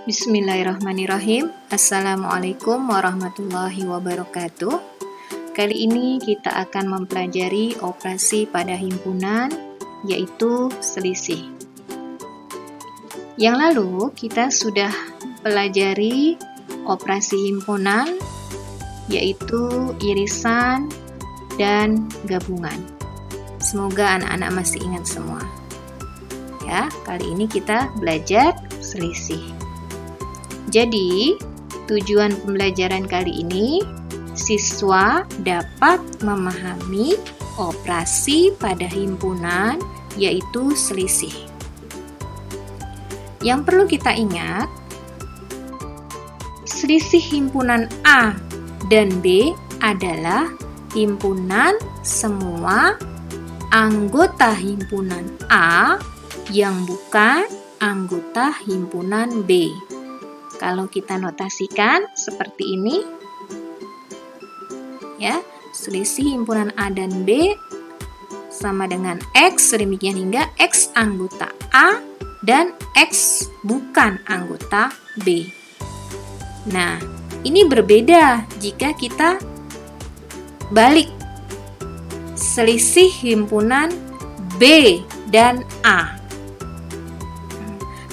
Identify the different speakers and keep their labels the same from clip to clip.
Speaker 1: Bismillahirrahmanirrahim. Assalamualaikum warahmatullahi wabarakatuh. Kali ini kita akan mempelajari operasi pada himpunan, yaitu selisih. Yang lalu kita sudah pelajari operasi himpunan, yaitu irisan dan gabungan. Semoga anak-anak masih ingat semua. Ya, kali ini kita belajar selisih. Jadi, tujuan pembelajaran kali ini, siswa dapat memahami operasi pada himpunan, yaitu selisih. Yang perlu kita ingat, selisih himpunan A dan B adalah himpunan semua anggota himpunan A yang bukan anggota himpunan B. Kalau kita notasikan seperti ini, ya, selisih himpunan A dan B sama dengan X, demikian hingga X anggota A dan X bukan anggota B. Nah, ini berbeda jika kita balik selisih himpunan B dan A.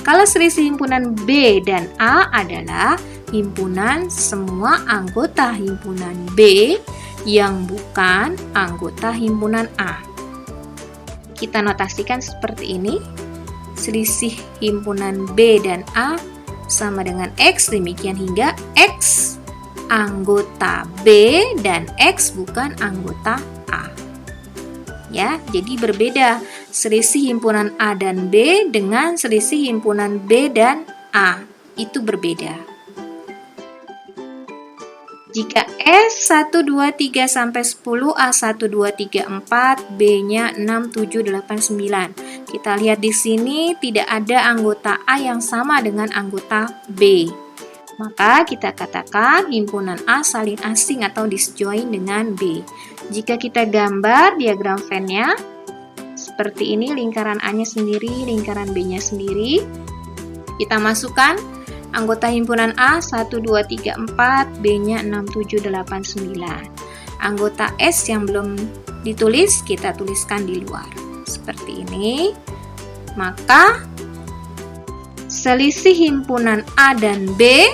Speaker 1: Kalau selisih himpunan B dan A adalah himpunan semua anggota himpunan B yang bukan anggota himpunan A. Kita notasikan seperti ini. Selisih himpunan B dan A sama dengan X, demikian hingga X anggota B dan X bukan anggota A. Ya, jadi berbeda selisih himpunan A dan B dengan selisih himpunan B dan A. Itu berbeda. Jika S 1, 2, 3 sampai 10, A 1, 2, 3, 4, B-nya 6, 7, 8, 9. Kita lihat di sini tidak ada anggota A yang sama dengan anggota B. Maka kita katakan himpunan A saling asing atau disjoin dengan B. Jika kita gambar diagram Venn-nya seperti ini, lingkaran A-nya sendiri, lingkaran B-nya sendiri. Kita masukkan anggota himpunan A 1, 2, 3, 4, B-nya 6, 7, 8, 9. Anggota S yang belum ditulis kita tuliskan di luar. Seperti ini. Maka selisih himpunan A dan B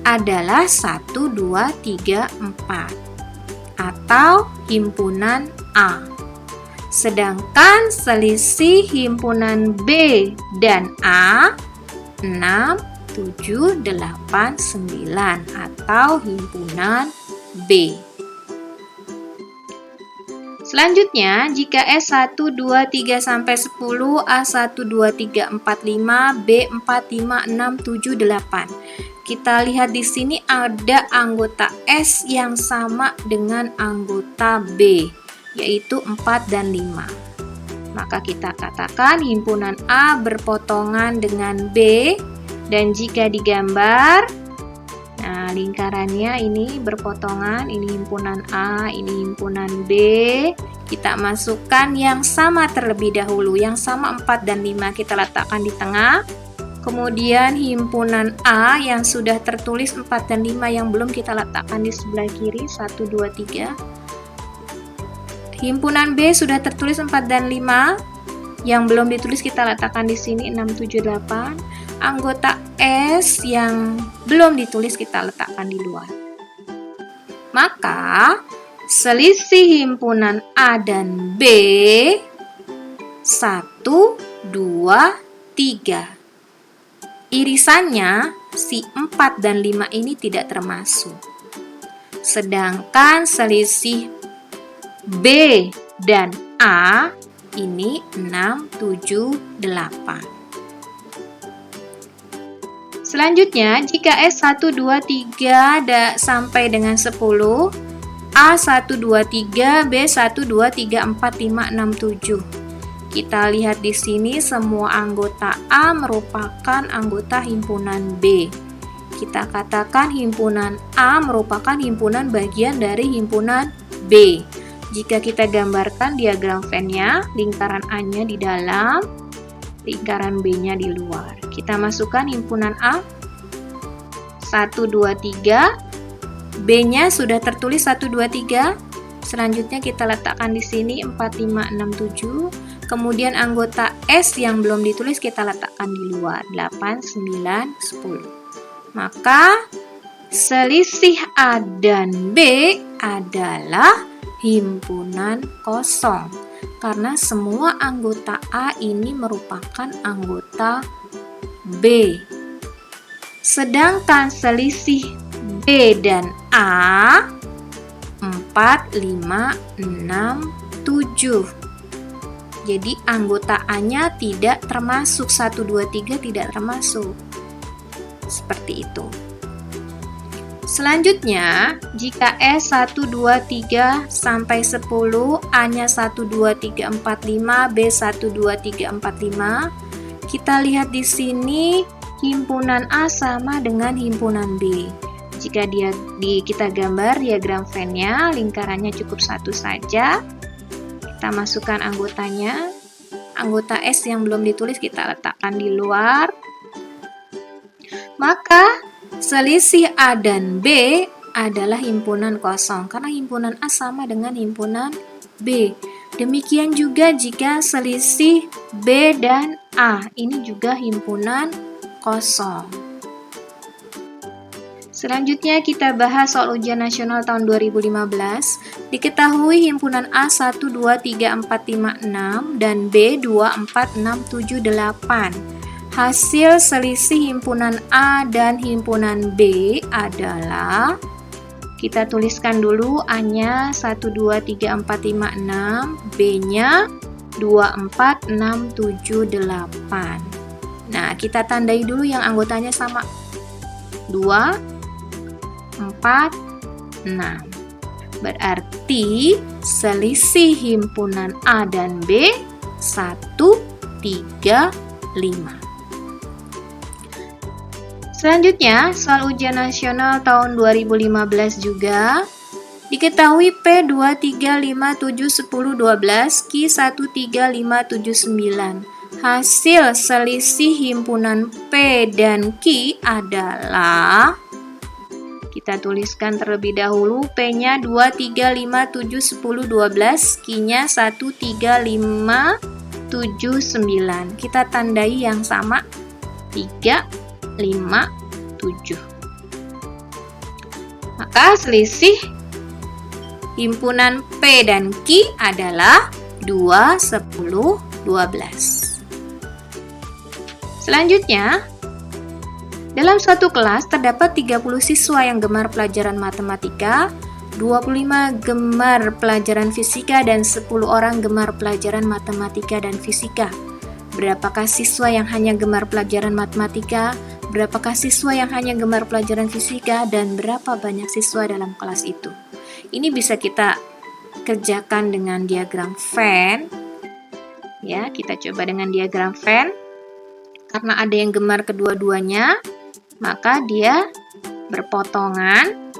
Speaker 1: adalah 1, 2, 3, 4 atau himpunan A. Sedangkan selisih himpunan B dan A 6, 7, 8, 9 atau himpunan B. Selanjutnya, jika S 1, 2, 3 sampai 10, A 1, 2, 3, 4, 5, B 4, 5, 6, 7, 8. Kita lihat di sini ada anggota S yang sama dengan anggota B, yaitu 4 dan 5. Maka kita katakan himpunan A berpotongan dengan B, dan jika digambar, nah lingkarannya ini berpotongan, ini himpunan A, ini himpunan B. Kita masukkan yang sama terlebih dahulu, yang sama 4 dan 5 kita letakkan di tengah. Kemudian himpunan A yang sudah tertulis 4 dan 5 yang belum kita letakkan di sebelah kiri, 1, 2, 3. Himpunan B sudah tertulis 4 dan 5, yang belum ditulis kita letakkan di sini 6, 7, 8. Anggota S yang belum ditulis kita letakkan di luar. Maka selisih himpunan A dan B 1, 2, 3. Irisannya si 4 dan 5 ini tidak termasuk. Sedangkan selisih B dan A ini 6, 7, 8. Selanjutnya, jika S 1, 2, 3 sampai dengan 10, A 1, 2, 3, B 1, 2, 3, 4, 5, 6, 7. Kita lihat di sini semua anggota A merupakan anggota himpunan B. Kita katakan himpunan A merupakan himpunan bagian dari himpunan B. Jika kita gambarkan diagram Venn-nya, lingkaran A-nya di dalam, lingkaran B-nya di luar. Kita masukkan himpunan A 1, 2, 3. B-nya sudah tertulis 1, 2, 3. Selanjutnya kita letakkan di sini 4, 5, 6, 7. Kemudian anggota S yang belum ditulis kita letakkan di luar 8, 9, 10. Maka selisih A dan B adalah himpunan kosong karena semua anggota A ini merupakan anggota B. Sedangkan selisih B dan A 4, 5, 6, 7. Jadi anggota A-nya tidak termasuk, 1, 2, 3 tidak termasuk. Seperti itu. Selanjutnya, jika S 1, 2, 3 sampai 10, A-nya 1, 2, 3, 4, 5, B 1, 2, 3, 4, 5. Kita lihat di sini himpunan A sama dengan himpunan B. Jika kita gambar diagram Venn-nya, lingkarannya cukup satu saja. Kita masukkan anggotanya. Anggota S yang belum ditulis kita letakkan di luar. Maka selisih A dan B adalah himpunan kosong karena himpunan A sama dengan himpunan B. Demikian juga jika selisih B dan A, ini juga himpunan kosong. Selanjutnya kita bahas soal ujian nasional tahun 2015. Diketahui himpunan A 1, 2, 3, 4, 5, 6 dan B 2, 4, 6, 7, 8. Hasil selisih himpunan A dan himpunan B adalah, kita tuliskan dulu A-nya 1, 2, 3, 4, 5, 6, B-nya 2, 4, 6, 7, 8. Nah, kita tandai dulu yang anggotanya sama. 2, 4, 6. Berarti selisih himpunan A dan B 1, 3, 5. Selanjutnya, soal ujian nasional tahun 2015 juga. Diketahui P 2, 3, 5, 7, 10, 12, Q 1, 3, 5, 7, 9. Hasil selisih himpunan P dan Q adalah, kita tuliskan terlebih dahulu, P-nya 2, 3, 5, 7, 10, 12, Q-nya 1, 3, 5, 7, 9. Kita tandai yang sama, 3, 5, 7. Maka selisih himpunan P dan Q adalah 2, 10, 12. Selanjutnya, dalam suatu kelas terdapat 30 siswa yang gemar pelajaran matematika, 25 gemar pelajaran fisika, dan 10 orang gemar pelajaran matematika dan fisika. Berapakah siswa yang hanya gemar pelajaran matematika? Berapakah siswa yang hanya gemar pelajaran fisika? Dan berapa banyak siswa dalam kelas itu? Ini bisa kita kerjakan dengan diagram Venn. Ya, kita coba dengan diagram Venn. Karena ada yang gemar kedua-duanya, maka dia berpotongan.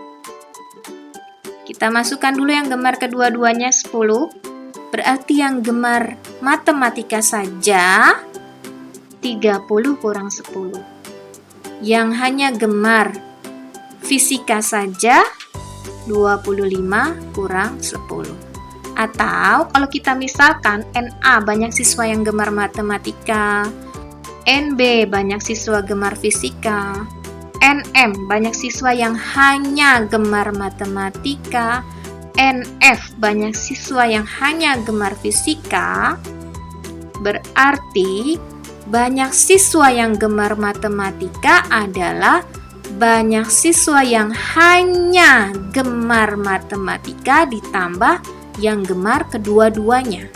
Speaker 1: Kita masukkan dulu yang gemar kedua-duanya 10. Berarti yang gemar matematika saja 30 kurang 10. Yang hanya gemar fisika saja 25 kurang 10. Atau kalau kita misalkan NA banyak siswa yang gemar matematika, NB banyak siswa gemar fisika, NM banyak siswa yang hanya gemar matematika, NF banyak siswa yang hanya gemar fisika. Berarti banyak siswa yang gemar matematika adalah banyak siswa yang hanya gemar matematika ditambah yang gemar kedua-duanya.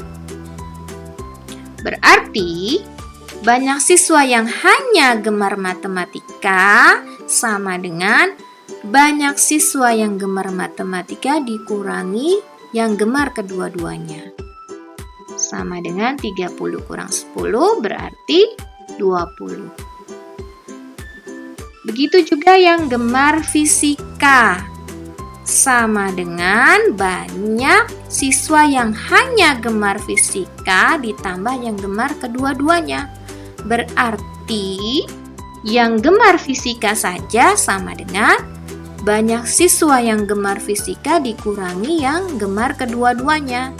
Speaker 1: Berarti banyak siswa yang hanya gemar matematika sama dengan banyak siswa yang gemar matematika dikurangi yang gemar kedua-duanya. Sama dengan 30 kurang 10 berarti 20. Begitu juga yang gemar fisika. Sama dengan banyak siswa yang hanya gemar fisika ditambah yang gemar kedua-duanya. Berarti yang gemar fisika saja sama dengan banyak siswa yang gemar fisika dikurangi yang gemar kedua-duanya.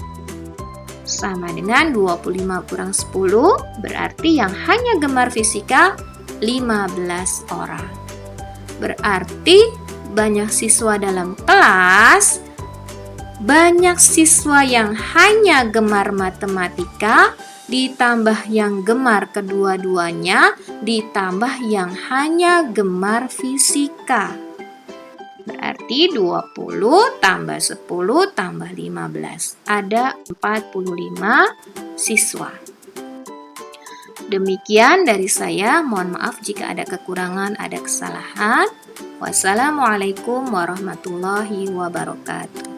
Speaker 1: Sama dengan 25 kurang 10, berarti yang hanya gemar fisika 15 orang. Berarti banyak siswa dalam kelas, banyak siswa yang hanya gemar matematika, ditambah yang gemar kedua-duanya, ditambah yang hanya gemar fisika. Berarti 20 tambah 10 tambah 15. Ada 45 siswa. Demikian dari saya. Mohon maaf jika ada kekurangan, ada kesalahan. Wassalamualaikum warahmatullahi wabarakatuh.